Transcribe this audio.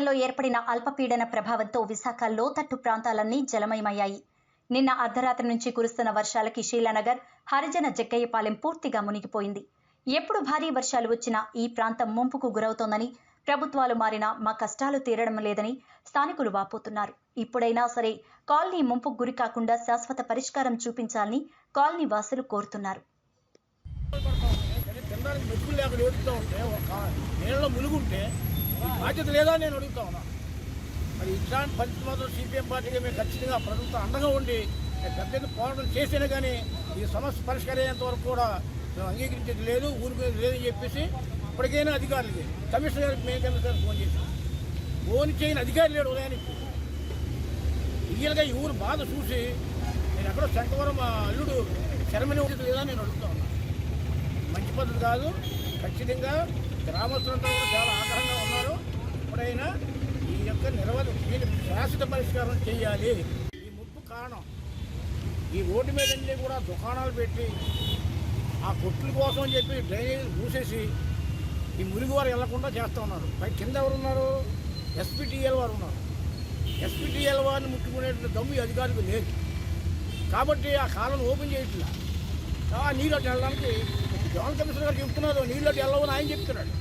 బంగాళాఖాతంలో ఏర్పడిన అల్పపీడన ప్రభావంతో విశాఖ లోతట్టు ప్రాంతాలన్నీ జలమయమయ్యాయి. నిన్న అర్ధరాత్రి నుంచి కురుస్తున్న వర్షాలకి శీలానగర్, హరిజన జగ్గయ్యపాలెం పూర్తిగా మునిగిపోయింది. ఎప్పుడు భారీ వర్షాలు వచ్చినా ఈ ప్రాంతం ముంపుకు గురవుతోందని, ప్రభుత్వాలు మారినా మా కష్టాలు తీరడం లేదని స్థానికులు వాపోతున్నారు. ఇప్పుడైనా సరే కాలనీ ముంపుకు గురి కాకుండా శాశ్వత పరిష్కారం చూపించాలని కాలనీ వాసులు కోరుతున్నారు. బాధ్యత లేదా నేను అడుగుతా ఉన్నా. మరి ఇట్లాంటి పరిస్థితి మాత్రం సిపిఎం పార్టీగా మేము ఖచ్చితంగా ప్రభుత్వం అండగా ఉండి పెద్ద పోరాటం చేస్తేనే కానీ ఈ సమస్య పరిష్కారయ్యేంత వరకు కూడా మేము అంగీకరించేది లేదు, ఊరికి లేదని చెప్పేసి ఇప్పటికైనా అధికారులకి కమిషనర్ గారికి మేము సార్ ఫోన్ చేసాం. ఫోన్ చేయని అధికారి లేడు ఉదయానికి. రియల్గా ఈ ఊరు బాధ చూసి నేను ఎక్కడో శంకవరం మా అల్లుడు శరమని లేదా నేను అడుగుతా ఉన్నా. మంచి పద్ధతి కాదు. ఖచ్చితంగా గ్రామస్తులంతా కూడా చాలా ఆగ్రహంగా ఉన్నారు. ఎప్పుడైనా ఈ యొక్క దీనికి శాశ్వత పరిష్కారం చేయాలి. ఈ ముప్పు కారణం ఈ రోడ్డు మీద కూడా దుకాణాలు పెట్టి ఆ కొట్ల కోసం అని చెప్పి డ్రైనేజ్ మూసేసి ఈ మురుగువారు వెళ్లకుండా చేస్తూ ఉన్నారు. పై కింద ఎవరున్నారు? ఎస్పీటీఎల్ వారు ఉన్నారు. ఎస్పీటీఎల్ వారిని ముట్టుకునేటువంటి దమ్ము అధికారులకు లేదు కాబట్టి ఆ కాలను ఓపెన్ చేయట్లా. ఆ నీళ్ళు అటు వెళ్ళడానికి జోన్ కమిషనర్ గారు చెప్తున్నారు, నీళ్ళు అటు వెళ్ళవని ఆయన చెప్తున్నాడు.